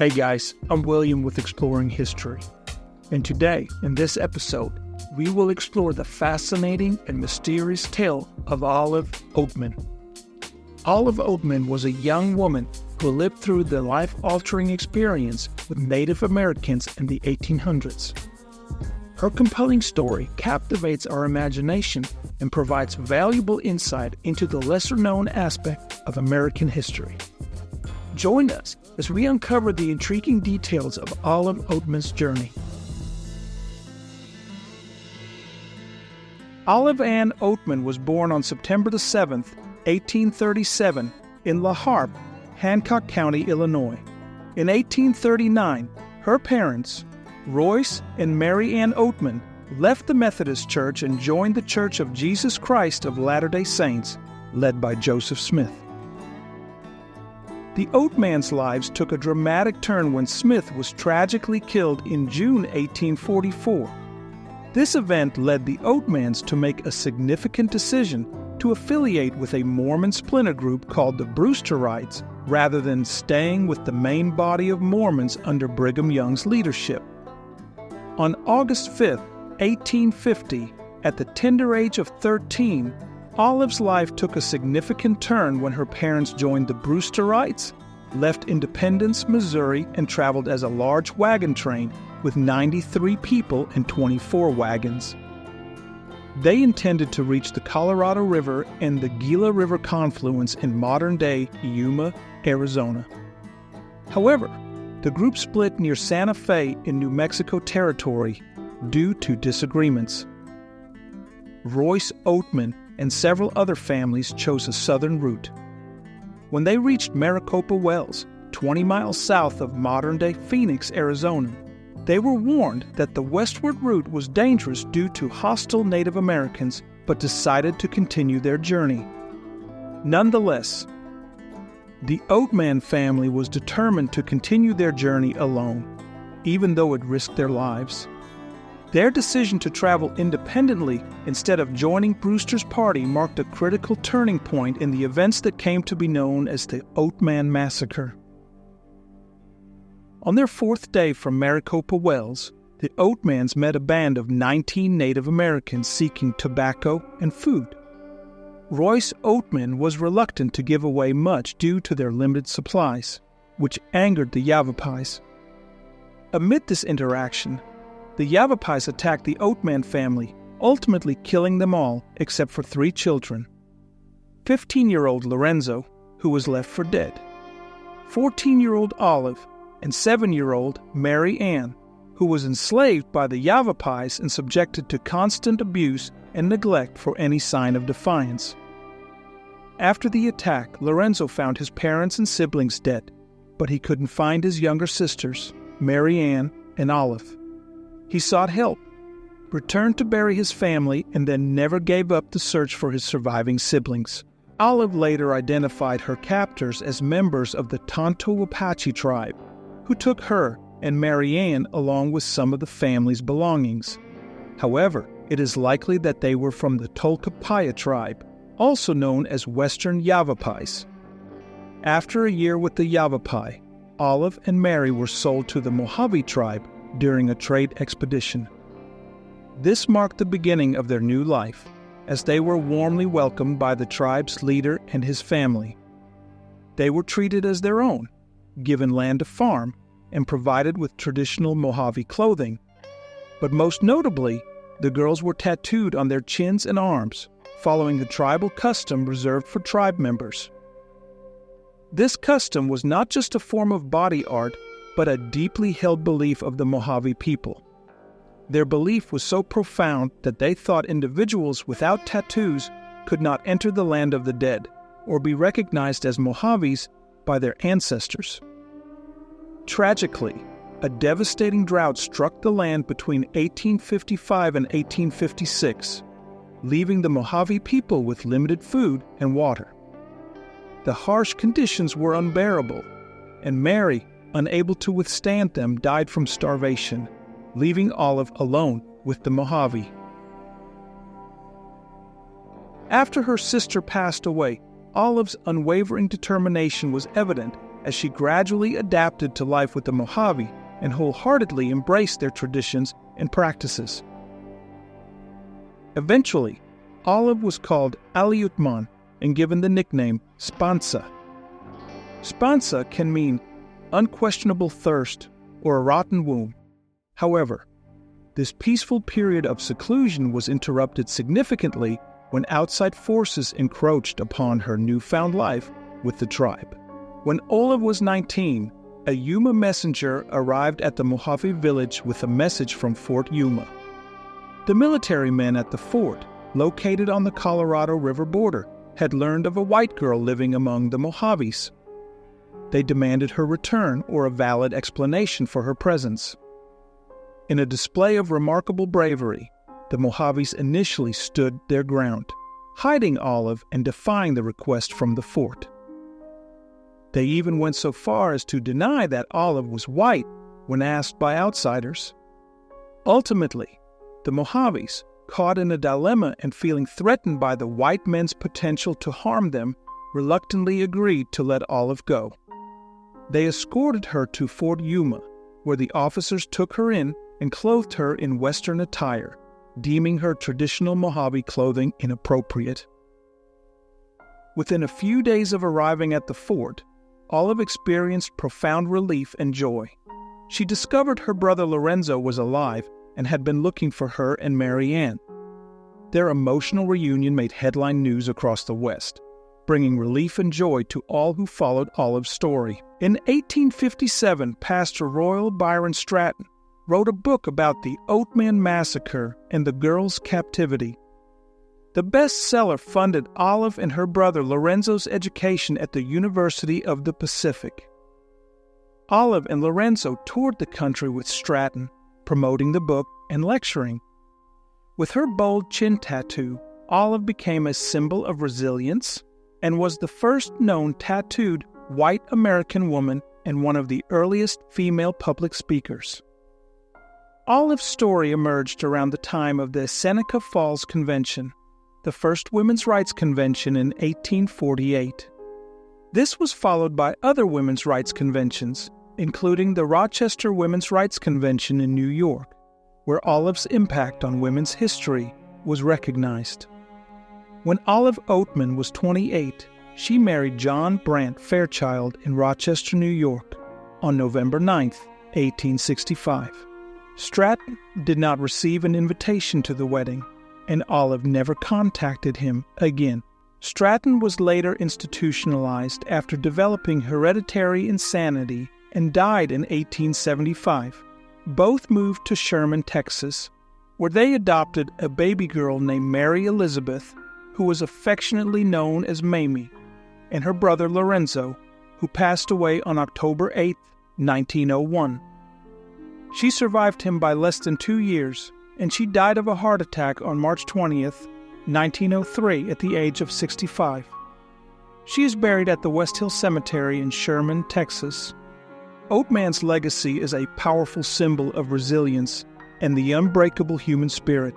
Hey guys, I'm William with Exploring History. And today, in this episode, we will explore the fascinating and mysterious tale of Olive Oatman. Olive Oatman was a young woman who lived through the life-altering experience with Native Americans in the 1800s. Her compelling story captivates our imagination and provides valuable insight into the lesser-known aspect of American history. Join us as we uncover the intriguing details of Olive Oatman's journey. Olive Ann Oatman was born on September 7, 1837, in La Harpe, Hancock County, Illinois. In 1839, her parents, Royce and Mary Ann Oatman, left the Methodist Church and joined the Church of Jesus Christ of Latter-day Saints, led by Joseph Smith. The Oatmans' lives took a dramatic turn when Smith was tragically killed in June 1844. This event led the Oatmans to make a significant decision to affiliate with a Mormon splinter group called the Brewsterites rather than staying with the main body of Mormons under Brigham Young's leadership. On August 5, 1850, at the tender age of 13, Olive's life took a significant turn when her parents joined the Brewsterites, left Independence, Missouri, and traveled as a large wagon train with 93 people and 24 wagons. They intended to reach the Colorado River and the Gila River confluence in modern-day Yuma, Arizona. However, the group split near Santa Fe in New Mexico Territory due to disagreements. Royce Oatman and several other families chose a southern route. When they reached Maricopa Wells, 20 miles south of modern-day Phoenix, Arizona, they were warned that the westward route was dangerous due to hostile Native Americans, but decided to continue their journey. Nonetheless, the Oatman family was determined to continue their journey alone, even though it risked their lives. Their decision to travel independently instead of joining Brewster's party marked a critical turning point in the events that came to be known as the Oatman Massacre. On their fourth day from Maricopa Wells, the Oatmans met a band of 19 Native Americans seeking tobacco and food. Royce Oatman was reluctant to give away much due to their limited supplies, which angered the Yavapais. Amid this interaction, the Yavapais attacked the Oatman family, ultimately killing them all except for 3 children. 15-year-old Lorenzo, who was left for dead, 14-year-old Olive, and 7-year-old Mary Ann, who was enslaved by the Yavapais and subjected to constant abuse and neglect for any sign of defiance. After the attack, Lorenzo found his parents and siblings dead, but he couldn't find his younger sisters, Mary Ann and Olive. He sought help, returned to bury his family, and then never gave up the search for his surviving siblings. Olive later identified her captors as members of the Tonto Apache tribe, who took her and Mary Ann along with some of the family's belongings. However, it is likely that they were from the Tolkapaya tribe, also known as Western Yavapais. After a year with the Yavapai, Olive and Mary were sold to the Mojave tribe during a trade expedition. This marked the beginning of their new life, as they were warmly welcomed by the tribe's leader and his family. They were treated as their own, given land to farm, and provided with traditional Mojave clothing. But most notably, the girls were tattooed on their chins and arms, following the tribal custom reserved for tribe members. This custom was not just a form of body art, but a deeply held belief of the Mojave people. Their belief was so profound that they thought individuals without tattoos could not enter the land of the dead or be recognized as Mojaves by their ancestors. Tragically, a devastating drought struck the land between 1855 and 1856, leaving the Mojave people with limited food and water. The harsh conditions were unbearable, and Mary, unable to withstand them, died from starvation, leaving Olive alone with the Mojave. After her sister passed away, Olive's unwavering determination was evident as she gradually adapted to life with the Mojave and wholeheartedly embraced their traditions and practices. Eventually, Olive was called Olive Oatman and given the nickname Spansa. Spansa can mean unquestionable thirst or a rotten womb. However, this peaceful period of seclusion was interrupted significantly when outside forces encroached upon her newfound life with the tribe. When Olive was 19, a Yuma messenger arrived at the Mojave village with a message from Fort Yuma. The military men at the fort, located on the Colorado River border, had learned of a white girl living among the Mojaves. They demanded her return or a valid explanation for her presence. In a display of remarkable bravery, the Mojaves initially stood their ground, hiding Olive and defying the request from the fort. They even went so far as to deny that Olive was white when asked by outsiders. Ultimately, the Mojaves, caught in a dilemma and feeling threatened by the white men's potential to harm them, reluctantly agreed to let Olive go. They escorted her to Fort Yuma, where the officers took her in and clothed her in Western attire, deeming her traditional Mojave clothing inappropriate. Within a few days of arriving at the fort, Olive experienced profound relief and joy. She discovered her brother Lorenzo was alive and had been looking for her and Mary Ann. Their emotional reunion made headline news across the West, bringing relief and joy to all who followed Olive's story. In 1857, Pastor Royal Byron Stratton wrote a book about the Oatman Massacre and the girls' captivity. The bestseller funded Olive and her brother Lorenzo's education at the University of the Pacific. Olive and Lorenzo toured the country with Stratton, promoting the book and lecturing. With her bold chin tattoo, Olive became a symbol of resilience and was the first known tattooed white American woman and one of the earliest female public speakers. Olive's story emerged around the time of the Seneca Falls Convention, the first women's rights convention in 1848. This was followed by other women's rights conventions, including the Rochester Women's Rights Convention in New York, where Olive's impact on women's history was recognized. When Olive Oatman was 28, she married John Brant Fairchild in Rochester, New York, on November 9, 1865. Stratton did not receive an invitation to the wedding, and Olive never contacted him again. Stratton was later institutionalized after developing hereditary insanity and died in 1875. Both moved to Sherman, Texas, where they adopted a baby girl named Mary Elizabeth, who was affectionately known as Mamie, and her brother Lorenzo, who passed away on October 8, 1901. She survived him by less than 2 years, and she died of a heart attack on March 20th, 1903 at the age of 65. She is buried at the West Hill Cemetery in Sherman, Texas. Oatman's legacy is a powerful symbol of resilience and the unbreakable human spirit.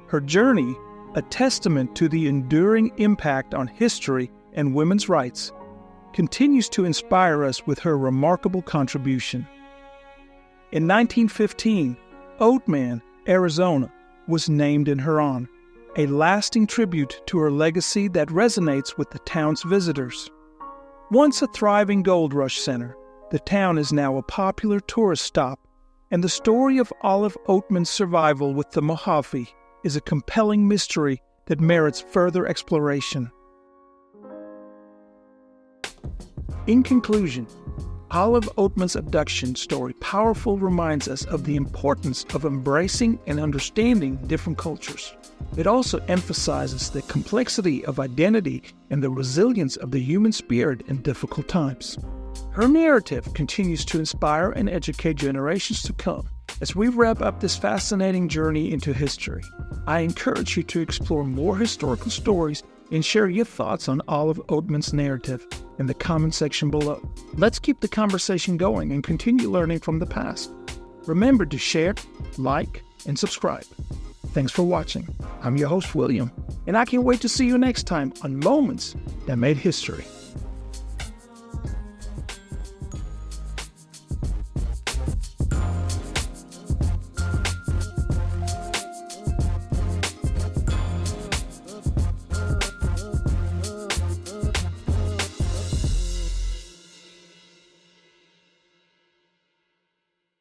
Her journey, a testament to the enduring impact on history and women's rights, continues to inspire us with her remarkable contribution. In 1915, Oatman, Arizona, was named in her honor, a lasting tribute to her legacy that resonates with the town's visitors. Once a thriving gold rush center, the town is now a popular tourist stop, and the story of Olive Oatman's survival with the Mojave is a compelling mystery that merits further exploration. In conclusion, Olive Oatman's abduction story powerfully reminds us of the importance of embracing and understanding different cultures. It also emphasizes the complexity of identity and the resilience of the human spirit in difficult times. Her narrative continues to inspire and educate generations to come. As we wrap up this fascinating journey into history, I encourage you to explore more historical stories and share your thoughts on Olive Oatman's narrative in the comment section below. Let's keep the conversation going and continue learning from the past. Remember to share, like, and subscribe. Thanks for watching. I'm your host, William, and I can't wait to see you next time on Moments That Made History.